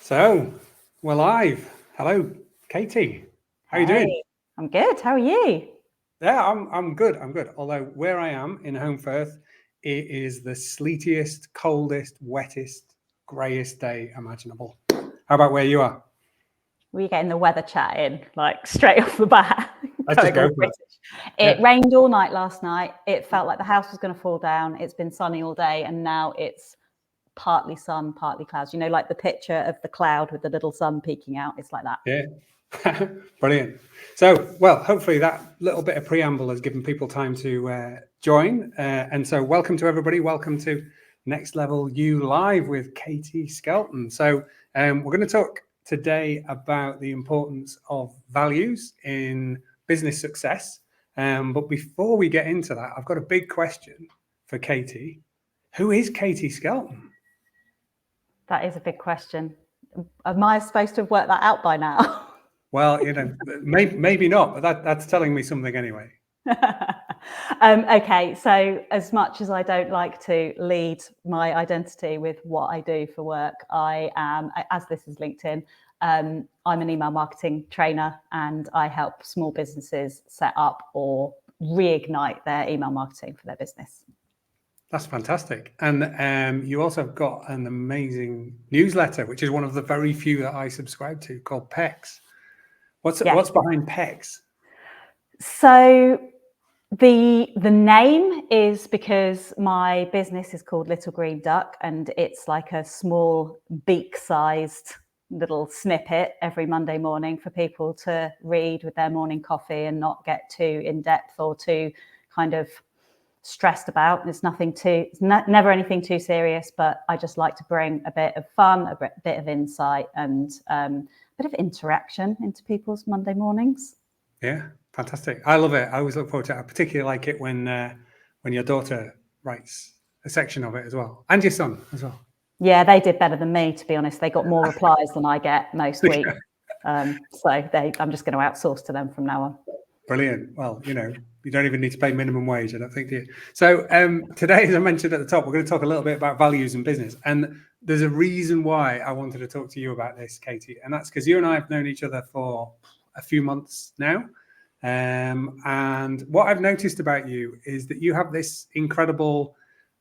So we're live. Hello, Katie. How are you doing? I'm good. How are you? Yeah, I'm good. I'm good. Although where I am in Home Firth, it is the sleetiest, coldest, wettest, greyest day imaginable. How about where you are? We're getting the weather chat in, like straight off the bat. Let's just go for it. It rained all night last night. It felt like the house was going to fall down. It's been sunny all day, and now it's partly sun, partly clouds. You know, like the picture of the cloud with the little sun peeking out. It's like that. Yeah. Brilliant. So, well, hopefully that little bit of preamble has given people time to join. And so welcome to everybody. Welcome to Next Level You Live with Katie Skelton. So we're going to talk today about the importance of values in business success. But before we get into that, I've got a big question for Katie. Who is Katie Skelton? That is a big question. Am I supposed to have worked that out by now? Well, you know, maybe not, but that's telling me something anyway. Okay, so as much as I don't like to lead my identity with what I do for work, I am, as this is LinkedIn, I'm an email marketing trainer, and I help small businesses set up or reignite their email marketing for their business. That's fantastic. And you also have got an amazing newsletter, which is one of the very few that I subscribe to, called PEX. What's behind PEX? So the name is because my business is called Little Green Duck, and it's like a small beak-sized little snippet every Monday morning for people to read with their morning coffee and not get too in depth or too kind of stressed about. It's never anything too serious, but I just like to bring a bit of fun, a bit of insight, and a bit of interaction into people's Monday mornings. Yeah, fantastic. I love it. I always look forward to it. I particularly like it when your daughter writes a section of it as well, and your son as well. Yeah, they did better than me, to be honest. They got more replies than I get most weeks. So I'm just going to outsource to them from now on. Brilliant. Well, you know, you don't even need to pay minimum wage, I don't think, do you? So today, as I mentioned at the top, we're going to talk a little bit about values in business. And there's a reason why I wanted to talk to you about this, Katie. And that's because you and I have known each other for a few months now. And what I've noticed about you is that you have this incredible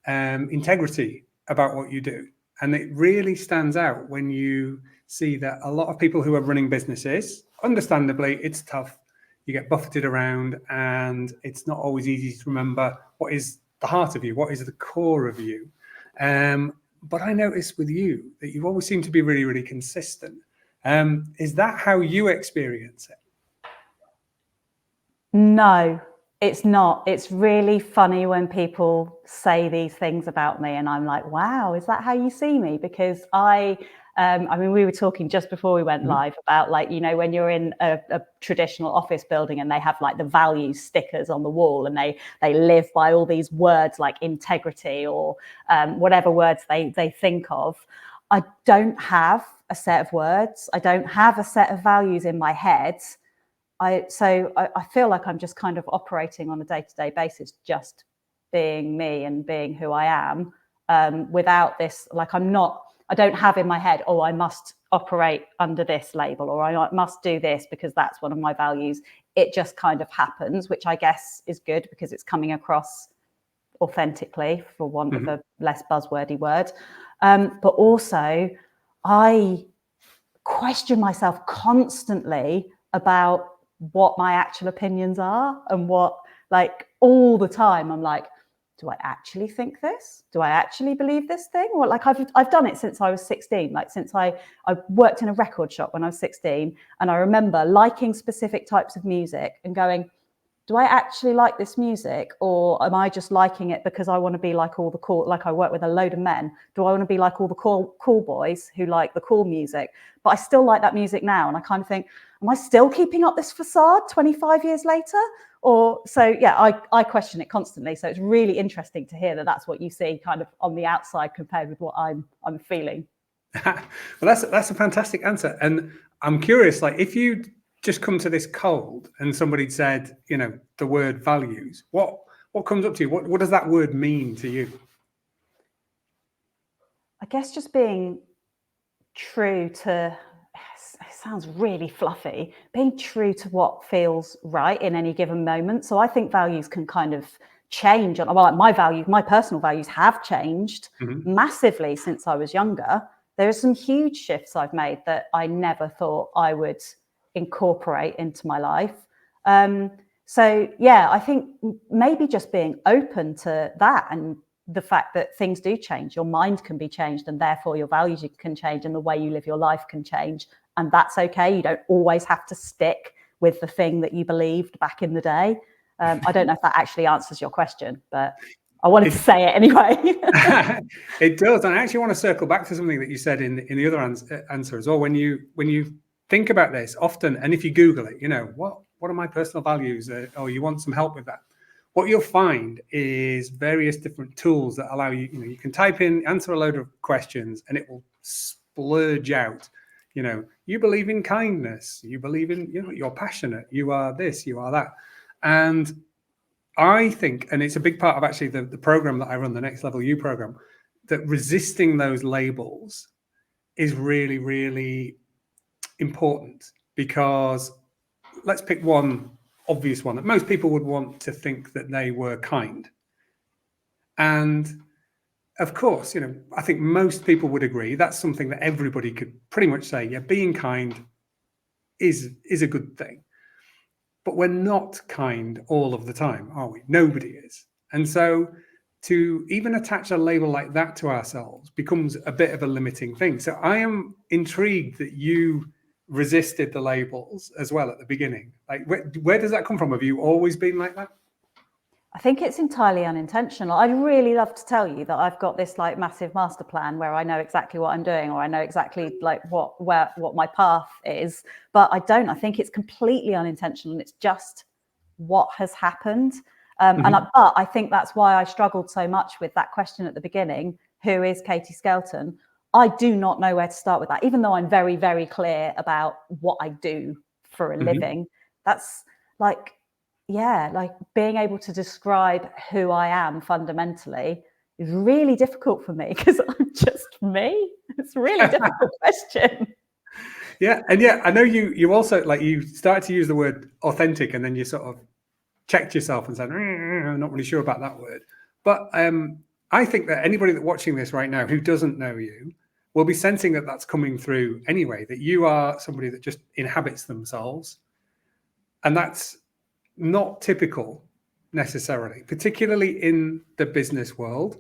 integrity about what you do. And it really stands out when you see that a lot of people who are running businesses, understandably, it's tough. You get buffeted around, and it's not always easy to remember what is the heart of you, what is the core of you. But I noticed with you that you always seem to be really, really consistent. Is that how you experience it? No, it's not. It's really funny when people say these things about me, and I'm like, wow, is that how you see me? Because I mean, we were talking just before we went live about, like, you know, when you're in a traditional office building and they have like the value stickers on the wall, and they live by all these words like integrity or whatever words they think of. I don't have a set of words. I don't have a set of values in my head. So I feel like I'm just kind of operating on a day-to-day basis, just being me and being who I am, without this, like, I don't have in my head, oh, I must operate under this label, or I must do this because that's one of my values. It just kind of happens, which I guess is good because it's coming across authentically, for want of a less buzzwordy word. But also, I question myself constantly about what my actual opinions are, and what, like, all the time I'm like, do I actually think this? Do I actually believe this thing? Or, like, I've done it since I was 16. Like, since I worked in a record shop when I was 16, and I remember liking specific types of music and going, do I actually like this music, or am I just liking it because I want to be like all the cool, like, I work with a load of men. Do I want to be like all the cool boys who like the cool music? But I still like that music now. And I kind of think, am I still keeping up this facade 25 years later? Or, so yeah, I question it constantly. So it's really interesting to hear that that's what you see kind of on the outside compared with what I'm feeling. Well, that's a fantastic answer. And I'm curious, like, if you just come to this cold and somebody said, you know, the word values, what comes up to you? What does that word mean to you? I guess just being true to, it sounds really fluffy, being true to what feels right in any given moment. So I think values can kind of change. Well, like my personal values have changed massively since I was younger. There are some huge shifts I've made that I never thought I would incorporate into my life. So yeah, I think maybe just being open to that, and the fact that things do change, your mind can be changed, and therefore your values can change, and the way you live your life can change, and that's okay. You don't always have to stick with the thing that you believed back in the day. I don't know if that actually answers your question, but I wanted to say it anyway. It does, and I actually want to circle back to something that you said in the other answer as well. When you think about this often, and if you Google it, what are my personal values, or you want some help with that, what you'll find is various different tools that allow you. You can type in, answer a load of questions, and it will splurge out. You believe in kindness. You believe in, you're passionate. You are this. You are that, and I think, and it's a big part of actually the program that I run, the Next Level You program, that resisting those labels is really, really important, because let's pick one obvious one that most people would want to think that they were kind. And of course, I think most people would agree that's something that everybody could pretty much say, yeah, being kind is a good thing. But we're not kind all of the time, are we? Nobody is. And so to even attach a label like that to ourselves becomes a bit of a limiting thing. So I am intrigued that you resisted the labels as well at the beginning. Like, where does that come from? Have you always been like that? I think it's entirely unintentional. I'd really love to tell you that I've got this like massive master plan where I know exactly what I'm doing, or I know exactly like what my path is, but I don't. I think it's completely unintentional, and it's just what has happened. But I think that's why I struggled so much with that question at the beginning: who is Katie Skelton? I do not know where to start with that, even though I'm very, very clear about what I do for a living. That's like, yeah, like being able to describe who I am fundamentally is really difficult for me, because I'm just me. It's a really difficult question. Yeah, and yeah, I know you also, like, you started to use the word authentic, and then you sort of checked yourself and said, I'm not really sure about that word. But I think that anybody that's watching this right now who doesn't know you will be sensing that that's coming through anyway, that you are somebody that just inhabits themselves. And that's not typical necessarily, particularly in the business world.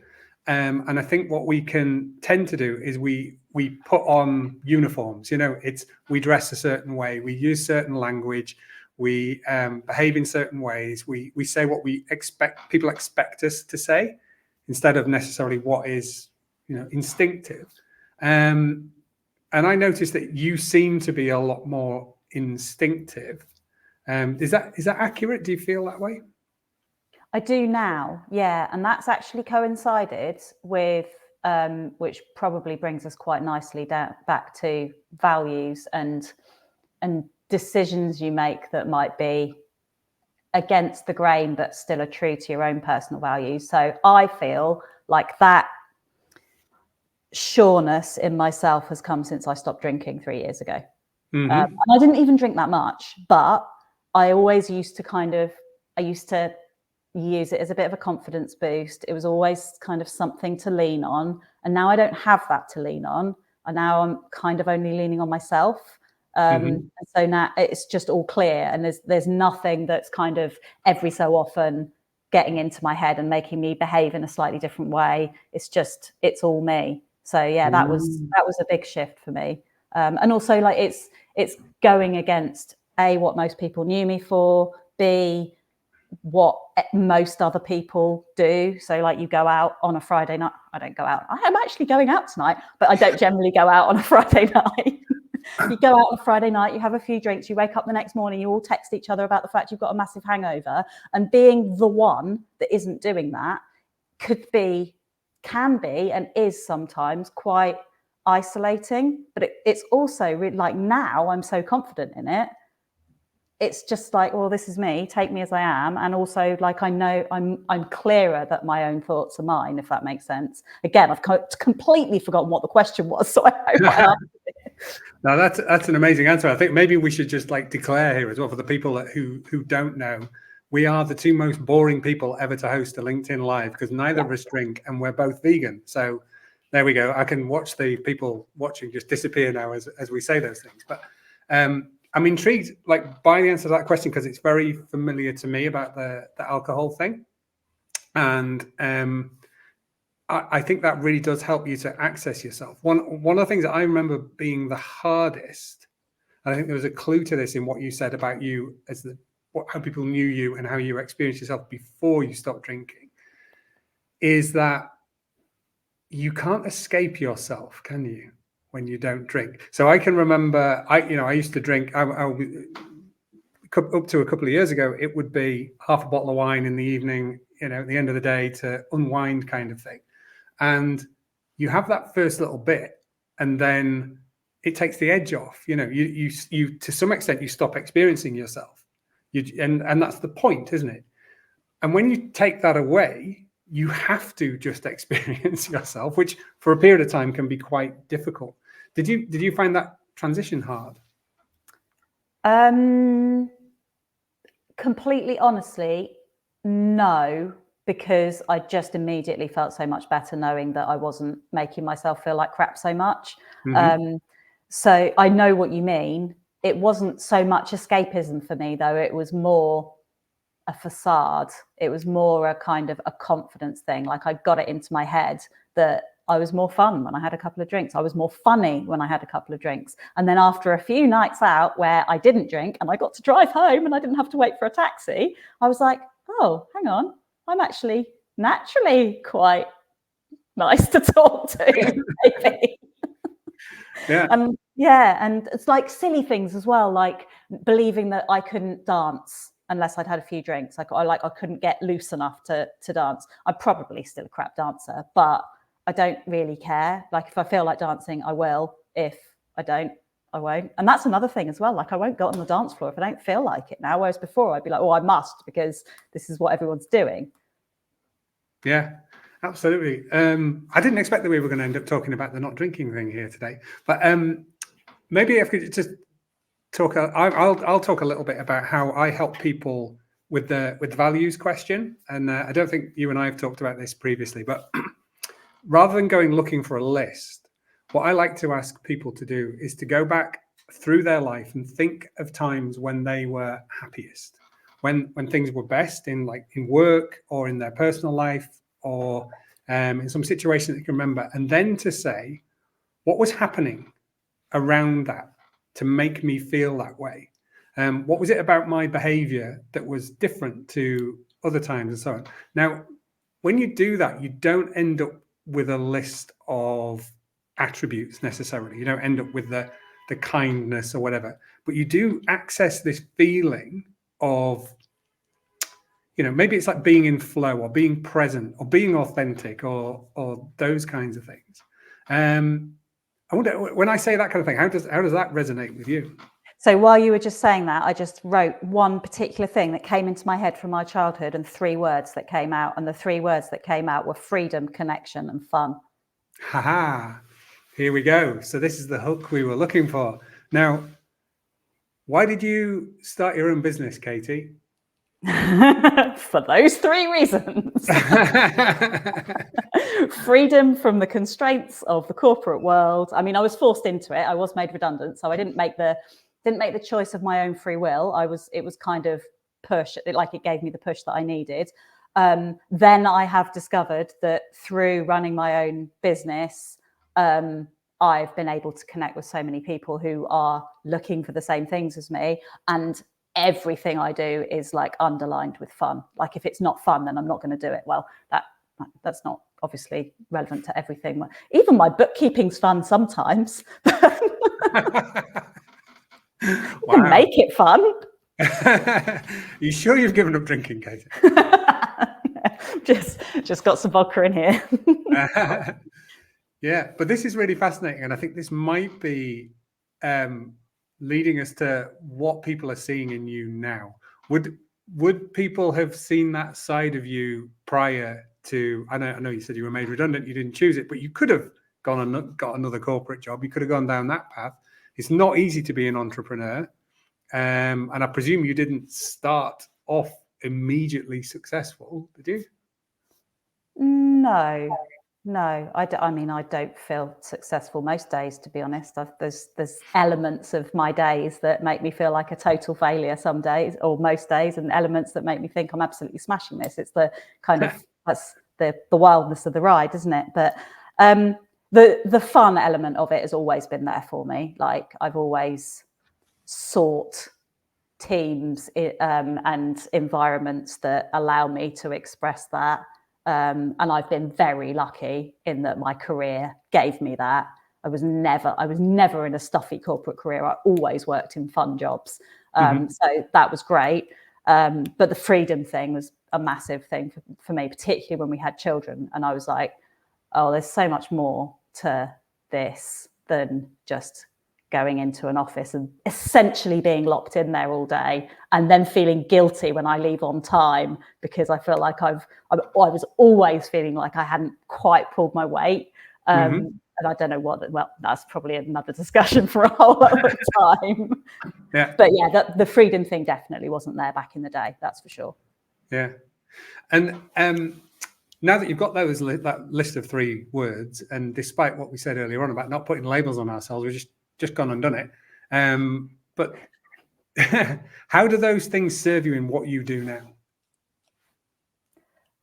And I think what we can tend to do is we put on uniforms. We dress a certain way, we use certain language, we behave in certain ways, we say what people expect us to say, instead of necessarily what is instinctive. And I noticed that you seem to be a lot more instinctive. Is that accurate? Do you feel that way? I do now, yeah, and that's actually coincided with, which probably brings us quite nicely back to values and decisions you make that might be against the grain but still are true to your own personal values. So I feel like that sureness in myself has come since I stopped drinking 3 years ago. And I didn't even drink that much, but I always used to use it as a bit of a confidence boost. It was always kind of something to lean on. And now I don't have that to lean on. And now I'm kind of only leaning on myself. And so now it's just all clear. And there's nothing that's kind of every so often getting into my head and making me behave in a slightly different way. It's all me. So yeah, that was a big shift for me. And also, like, it's going against A, what most people knew me for, B, what most other people do. So like, you go out on a Friday night. I don't go out. I'm actually going out tonight, but I don't generally go out on a Friday night. You go out on a Friday night, you have a few drinks, you wake up the next morning, you all text each other about the fact you've got a massive hangover. And being the one that isn't doing that can be and is sometimes quite isolating. But it's also really, like, now I'm so confident in it, it's just like, well, this is me, take me as I am. And also, like, I know I'm clearer that my own thoughts are mine, if that makes sense. Again, I've completely forgotten what the question was, so I hope I answered it. Now that's an amazing answer. I think maybe we should just like declare here as well for the people who don't know, we are the two most boring people ever to host a LinkedIn Live, because neither of us drink and we're both vegan. So there we go. I can watch the people watching just disappear now as we say those things. But I'm intrigued, like, by the answer to that question, because it's very familiar to me about the alcohol thing, and I think that really does help you to access yourself. One of the things that I remember being the hardest, and I think there was a clue to this in what you said about you as how people knew you and how you experienced yourself before you stopped drinking, is that you can't escape yourself, can you, when you don't drink? So I can remember, I used to drink. Up to a couple of years ago, it would be half a bottle of wine in the evening, at the end of the day, to unwind, kind of thing. And you have that first little bit, and then it takes the edge off. You to some extent you stop experiencing yourself. And that's the point, isn't it? And when you take that away, you have to just experience yourself, which for a period of time can be quite difficult. Did you find that transition hard? Completely honestly, no, because I just immediately felt so much better knowing that I wasn't making myself feel like crap so much. Mm-hmm. So I know what you mean. It wasn't so much escapism for me, though. It was more a facade. It was more a kind of a confidence thing. Like, I got it into my head that I was more fun when I had a couple of drinks. I was more funny when I had a couple of drinks. And then after a few nights out where I didn't drink and I got to drive home and I didn't have to wait for a taxi, I was like, oh, hang on, I'm actually naturally quite nice to talk to, maybe. Yeah. And it's like silly things as well, like believing that I couldn't dance unless I'd had a few drinks. Like I couldn't get loose enough to dance. I'm probably still a crap dancer, but I don't really care. Like, if I feel like dancing, I will. If I don't, I won't. And that's another thing as well. Like, I won't go on the dance floor if I don't feel like it now. Whereas before I'd be like, oh, I must, because this is what everyone's doing. Yeah, absolutely. I didn't expect that we were going to end up talking about the not drinking thing here today, but maybe if we could just talk. I'll talk a little bit about how I help people with the values question. And I don't think you and I have talked about this previously, but rather than going looking for a list, what I like to ask people to do is to go back through their life and think of times when they were happiest, when things were best in work or in their personal life or in some situation that you can remember, and then to say, what was happening around that to make me feel that way? What was it about my behavior that was different to other times, and so on? Now, when you do that, you don't end up with a list of attributes necessarily. You don't end up with the kindness or whatever, but you do access this feeling of, maybe it's like being in flow or being present or being authentic or those kinds of things. I wonder, when I say that kind of thing, how does that resonate with you? So while you were just saying that, I just wrote one particular thing that came into my head from my childhood and 3 words that came out. And the 3 words that came out were freedom, connection, and fun. Haha, here we go. So this is the hook we were looking for. Now, why did you start your own business, Katie? For those 3 reasons. Freedom from the constraints of the corporate world. I mean, I was forced into it. I was made redundant, so I didn't make the choice of my own free will. It was kind of push, like it gave me the push that I needed. Then I have discovered that through running my own business, I've been able to connect with so many people who are looking for the same things as me. And everything I do is like underlined with fun. Like, if it's not fun, then I'm not going to do it. Well, that's not obviously relevant to everything. Even my bookkeeping's fun sometimes. Wow. Can make it fun. You sure you've given up drinking, Katie? just got some vodka in here. Yeah, but this is really fascinating, and I think this might be leading us to what people are seeing in you now. Would people have seen that side of you prior to? I know you said you were made redundant, you didn't choose it, but you could have gone and got another corporate job. You could have gone down that path. It's not easy to be an entrepreneur, and I presume you didn't start off immediately successful, did you? No, I mean, I don't feel successful most days, to be honest. There's elements of my days that make me feel like a total failure some days, or most days, and elements that make me think I'm absolutely smashing this. It's the kind of, that's the wildness of the ride, isn't it? But the fun element of it has always been there for me. Like, I've always sought teams and environments that allow me to express that. And I've been very lucky in that my career gave me that. I was never in a stuffy corporate career. I always worked in fun jobs. So that was great. But the freedom thing was a massive thing for me, particularly when we had children. And I was like, oh, there's so much more to this than just going into an office and essentially being locked in there all day and then feeling guilty when I leave on time, because I feel like I was always feeling like I hadn't quite pulled my weight. And I don't know well, that's probably another discussion for a whole other time. Yeah. But yeah, the freedom thing definitely wasn't there back in the day. That's for sure. Yeah. And now that you've got that list of 3 words, and despite what we said earlier on about not putting labels on ourselves, we've just gone and done it. But how do those things serve you in what you do now?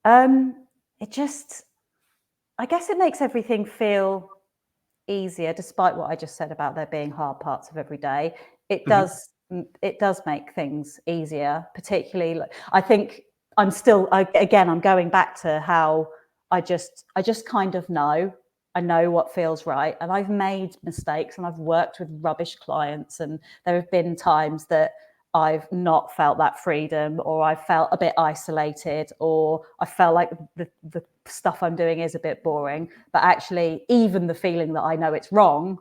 I guess it makes everything feel easier, despite what I just said about there being hard parts of every day. It does make things easier, particularly. I think I'm going back to how I just kind of know. I know what feels right, and I've made mistakes and I've worked with rubbish clients, and there have been times that I've not felt that freedom, or I felt a bit isolated, or I felt like the stuff I'm doing is a bit boring. But actually, even the feeling that I know it's wrong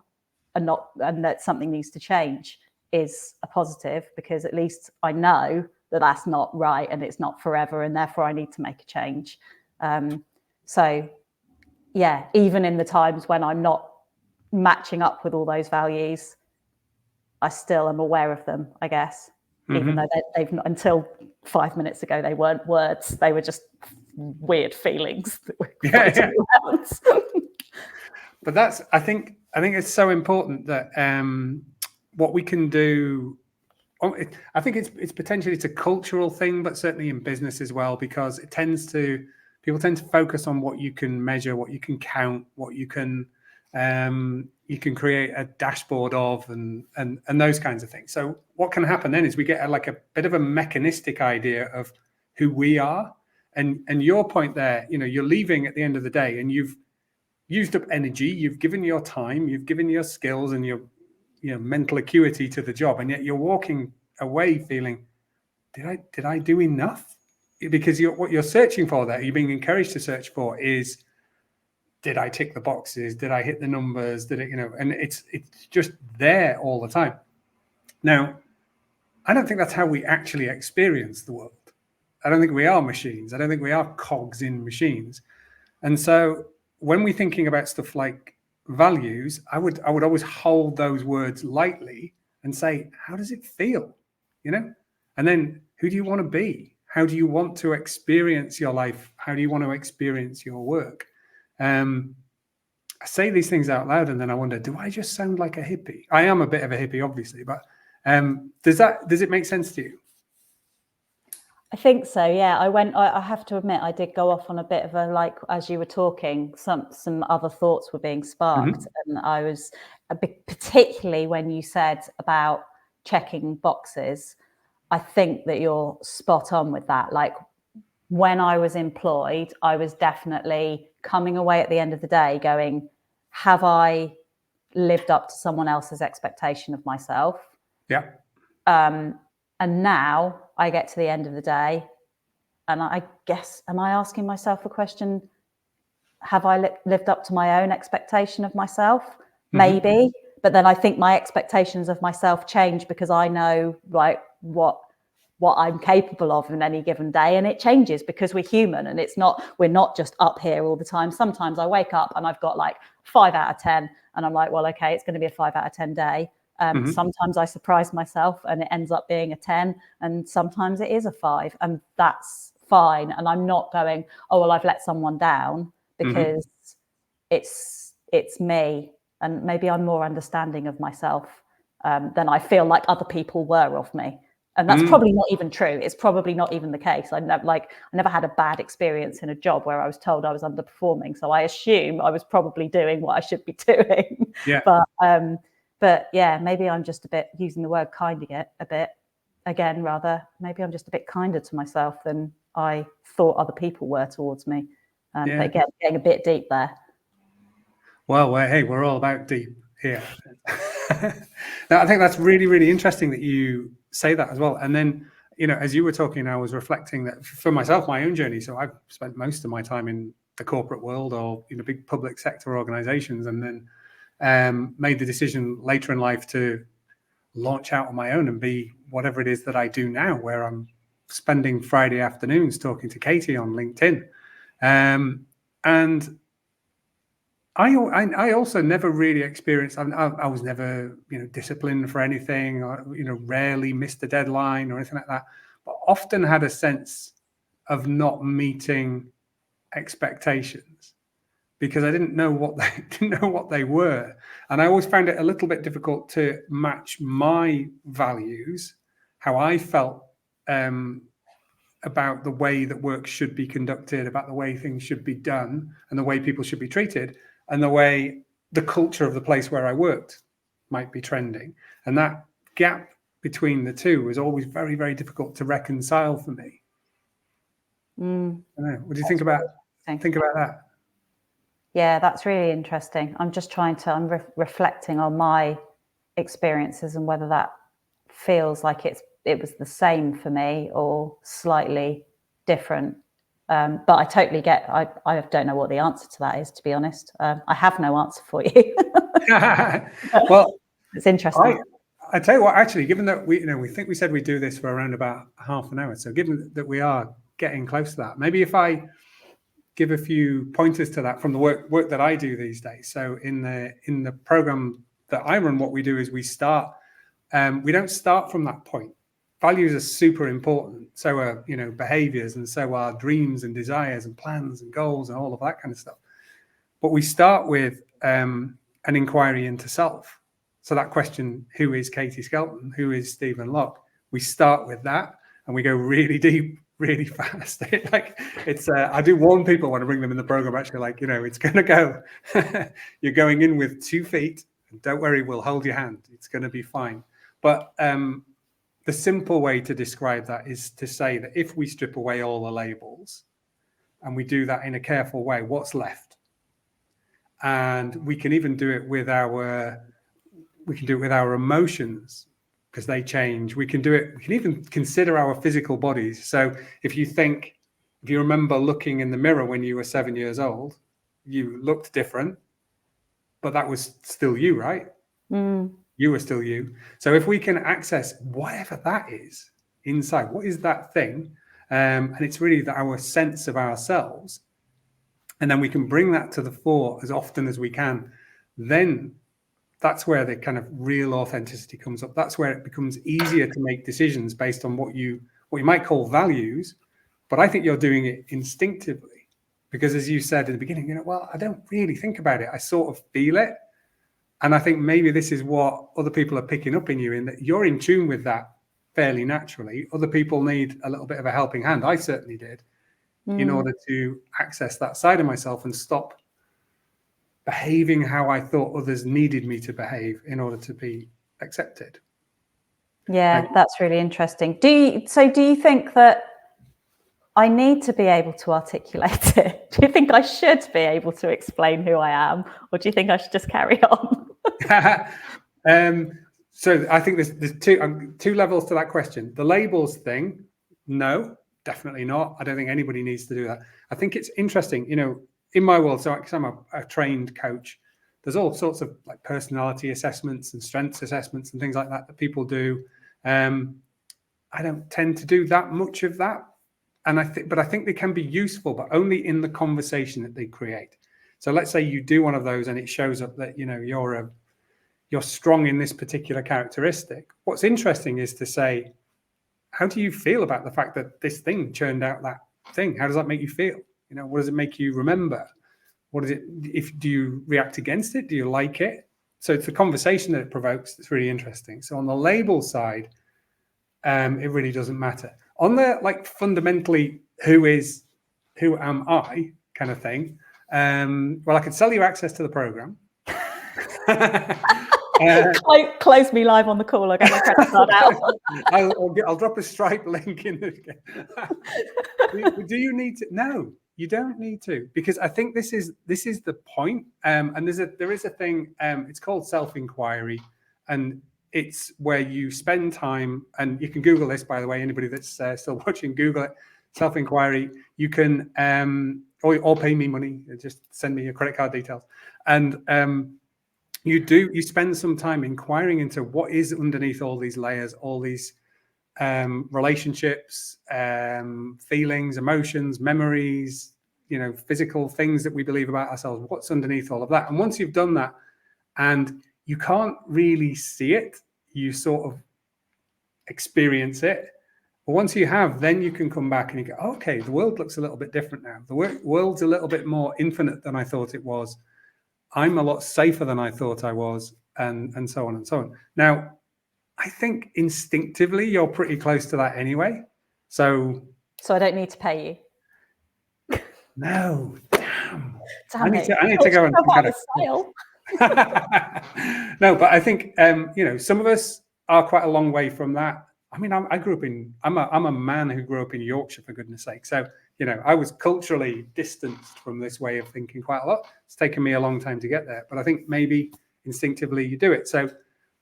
and that something needs to change is a positive, because at least I know that that's not right and it's not forever, and therefore I need to make a change. So yeah, even in the times when I'm not matching up with all those values, I still am aware of them, I guess, even though they've not, until 5 minutes ago, they weren't words. They were just weird feelings that were floating around. But I think it's so important that what we can do. I think it's potentially a cultural thing, but certainly in business as well, because people tend to focus on what you can measure, what you can count, what you can create a dashboard of, and those kinds of things. So what can happen then is we get a bit of a mechanistic idea of who we are. And your point there, you're leaving at the end of the day, and you've used up energy, you've given your time, you've given your skills and your mental acuity to the job, and yet you're walking away feeling, did I do enough? Because what you're searching for there, you're being encouraged to search for, is, did I tick the boxes? Did I hit the numbers? Did it, and it's just there all the time. Now, I don't think that's how we actually experience the world. I don't think we are machines. I don't think we are cogs in machines. And so when we're thinking about stuff like values, I would always hold those words lightly and say, how does it feel? And then, who do you want to be? How do you want to experience your life? How do you want to experience your work? I say these things out loud, and then I wonder, do I just sound like a hippie? I am a bit of a hippie, obviously, but does it make sense to you? I think so, yeah. I have to admit, I did go off on a bit of a, as you were talking, some other thoughts were being sparked. And I was particularly when you said about checking boxes, I think that you're spot on with that. Like, when I was employed, I was definitely coming away at the end of the day going, have I lived up to someone else's expectation of myself? Yeah. And now I get to the end of the day, and I guess, am I asking myself a question? Have I lived up to my own expectation of myself? Maybe, but then I think my expectations of myself change because I know like what I'm capable of in any given day, and it changes because we're human, and we're not just up here all the time. Sometimes I wake up and I've got like 5 out of 10, and I'm like, well, okay, it's going to be a 5 out of 10 day. Sometimes I surprise myself and it ends up being a 10, and sometimes it is a 5, and that's fine. And I'm not going, oh, well, I've let someone down, because it's me, and maybe I'm more understanding of myself than I feel like other people were of me. And that's probably not even true. It's probably not even the case. I never had a bad experience in a job where I was told I was underperforming. So I assume I was probably doing what I should be doing. Yeah. But yeah, maybe I'm just a bit using the word kind a bit again, rather. Maybe I'm just a bit kinder to myself than I thought other people were towards me. But again, getting a bit deep there. Well, hey, we're all about deep here. Now, I think that's really, really interesting that you say that as well. And then, as you were talking, I was reflecting that for myself, my own journey. So I've spent most of my time in the corporate world or big public sector organizations, and then made the decision later in life to launch out on my own and be whatever it is that I do now, where I'm spending Friday afternoons talking to Katie on LinkedIn. And I also never really experienced, I was never, disciplined for anything, or, rarely missed a deadline or anything like that, but often had a sense of not meeting expectations because I didn't know what they were. And I always found it a little bit difficult to match my values, how I felt about the way that work should be conducted, about the way things should be done, and the way people should be treated, and the way the culture of the place where I worked might be trending. And that gap between the two was always very, very difficult to reconcile for me. I don't know. What do you think about that? Yeah, that's really interesting. I'm just I'm reflecting on my experiences and whether that feels like it was the same for me or slightly different. But I totally get, I don't know what the answer to that is, to be honest. I have no answer for you. Well, it's interesting. I tell you what, actually, given that we think we said we'd do this for around about half an hour. So given that we are getting close to that, maybe if I give a few pointers to that from the work that I do these days. So in the program that I run, what we do is we don't start from that point. Values are super important. So are, behaviors, and so are dreams and desires and plans and goals and all of that kind of stuff. But we start with an inquiry into self. So that question, who is Katie Skelton? Who is Stephen Locke? We start with that and we go really deep, really fast. I do warn people when I bring them in the program, actually, it's going to go. You're going in with 2 feet. And don't worry, we'll hold your hand. It's going to be fine. But the simple way to describe that is to say that if we strip away all the labels and we do that in a careful way, what's left? And we can even do it with our emotions, because they change. We can even consider our physical bodies. So if you remember looking in the mirror when you were 7 years old, you looked different, but that was still you, right? You were still you. So if we can access whatever that is inside, what is that thing? And it's really our sense of ourselves. And then we can bring that to the fore as often as we can. Then that's where the kind of real authenticity comes up. That's where it becomes easier to make decisions based on what you might call values. But I think you're doing it instinctively, because as you said in the beginning, I don't really think about it. I sort of feel it. And I think maybe this is what other people are picking up in you, in that you're in tune with that fairly naturally. Other people need a little bit of a helping hand. I certainly did, in order to access that side of myself and stop behaving how I thought others needed me to behave in order to be accepted. Yeah, that's really interesting. Do you think that I need to be able to articulate it? Do you think I should be able to explain who I am, or do you think I should just carry on? So I think there's two levels to that question. The labels thing, no, definitely not. I don't think anybody needs to do that. I think it's interesting, in my world. So I'm a trained coach. there's all sorts of like personality assessments and strengths assessments and things like that people do. I don't tend to do that much of that. And I think they can be useful, but only in the conversation that they create. So let's say you do one of those and it shows up that, you're strong in this particular characteristic. What's interesting is to say, how do you feel about the fact that this thing churned out that thing? How does that make you feel? What does it make you remember? What is it? Do you react against it? Do you like it? So it's the conversation that it provokes that's really interesting. So on the label side, it really doesn't matter. On the like fundamentally, who am I kind of thing? Well, I could sell you access to the program. Close me live on the call. I'll get my credit card out. I'll drop a Stripe link in. Do you need to? No, you don't need to, because I think this is the point. And there is a thing. It's called self-inquiry, and it's where you spend time. And you can Google this, by the way. Anybody that's still watching, Google it. Self-inquiry. You can or pay me money. Just send me your credit card details, and you spend some time inquiring into what is underneath all these layers, all these relationships, feelings, emotions, memories, physical things that we believe about ourselves. What's underneath all of that? And once you've done that, and you can't really see it, you sort of experience it. But once you have, then you can come back and you go, okay, the world looks a little bit different now. The world's a little bit more infinite than I thought it was. I'm a lot safer than I thought I was, and so on and so on. Now, I think instinctively you're pretty close to that anyway. So I don't need to pay you. No, damn. I need to go and kind of sale. No, but I think some of us are quite a long way from that. I mean, I'm a man who grew up in Yorkshire, for goodness sake. So I was culturally distanced from this way of thinking quite a lot. It's taken me a long time to get there, but I think maybe instinctively you do it. So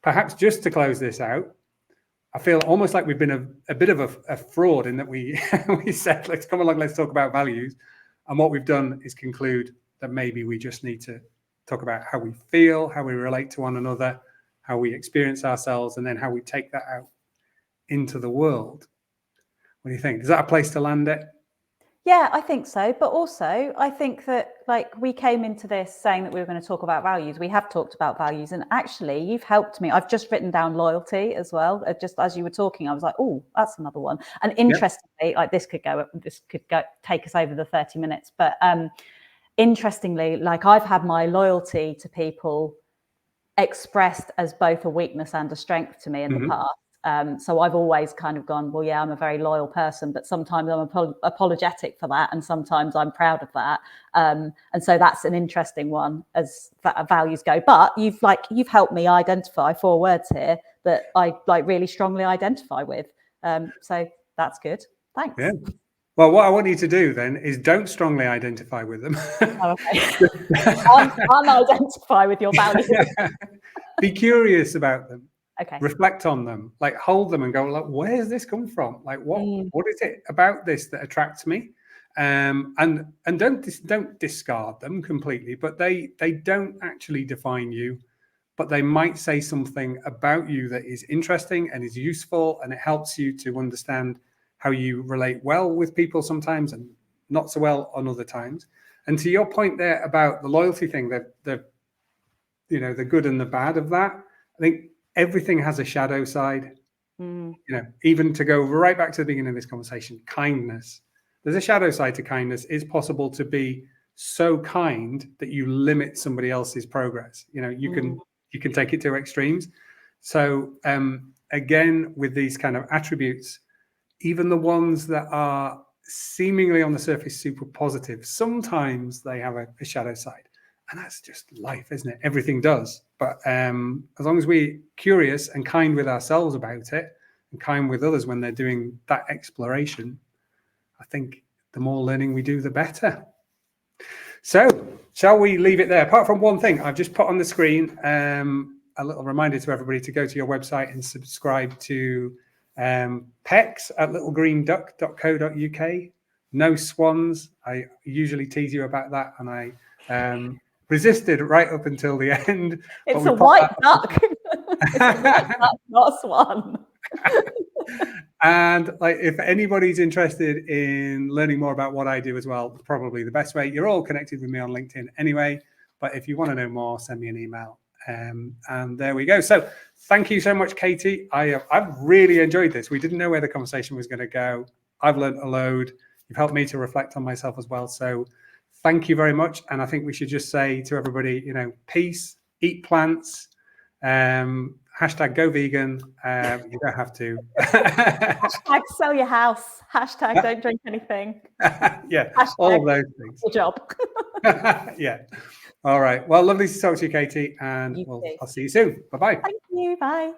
perhaps just to close this out, I feel almost like we've been a bit of a fraud in that we said, let's come along, let's talk about values. And what we've done is conclude that maybe we just need to talk about how we feel, how we relate to one another, how we experience ourselves, and then how we take that out into the world. What do you think? Is that a place to land it? Yeah, I think so. But also, I think that we came into this saying that we were going to talk about values. We have talked about values, and actually you've helped me. I've just written down loyalty as well. Just as you were talking, I was like, oh, that's another one. And interestingly, this could take us over the 30 minutes. But interestingly, I've had my loyalty to people expressed as both a weakness and a strength to me in the past. So I've always kind of gone, well, yeah, I'm a very loyal person, but sometimes I'm apologetic for that, and sometimes I'm proud of that. And so that's an interesting one as values go. But you've helped me identify 4 words here that I really strongly identify with. So that's good. Thanks. Yeah. Well, what I want you to do then is don't strongly identify with them. Oh, okay. Unidentify with your values. Be curious about them. Okay. Reflect on them, hold them and go, where's this come from? What is it about this that attracts me? And don't discard them completely, but they don't actually define you, but they might say something about you that is interesting and is useful, and it helps you to understand how you relate well with people sometimes and not so well on other times. And to your point there about the loyalty thing, the good and the bad of that, I think everything has a shadow side. Even to go right back to the beginning of this conversation, kindness. There's a shadow side to kindness. It's possible to be so kind that you limit somebody else's progress. You can take it to extremes. So again, with these kind of attributes, even the ones that are seemingly on the surface super positive, sometimes they have a shadow side. And that's just life, isn't it? Everything does. But as long as we're curious and kind with ourselves about it, and kind with others when they're doing that exploration, I think the more learning we do, the better. So shall we leave it there? Apart from one thing, I've just put on the screen a little reminder to everybody to go to your website and subscribe to PEX at littlegreenduck.co.uk. No swans. I usually tease you about that, and I resisted right up until the end. It's a white duck. It's a white duck, not a swan. And like, if anybody's interested in learning more about what I do as well, probably the best way. You're all connected with me on LinkedIn anyway. But if you want to know more, send me an email. And there we go. So thank you so much, Katie. I've really enjoyed this. We didn't know where the conversation was going to go. I've learned a load. You've helped me to reflect on myself as well. So thank you very much. And I think we should just say to everybody, you know, peace, eat plants, hashtag go vegan. You don't have to. Hashtag sell your house. Hashtag don't drink anything. Yeah, Hashtag all of those things. good job. Yeah. All right. Well, lovely to talk to you, Katie. And I'll see you soon. Bye-bye. Thank you. Bye.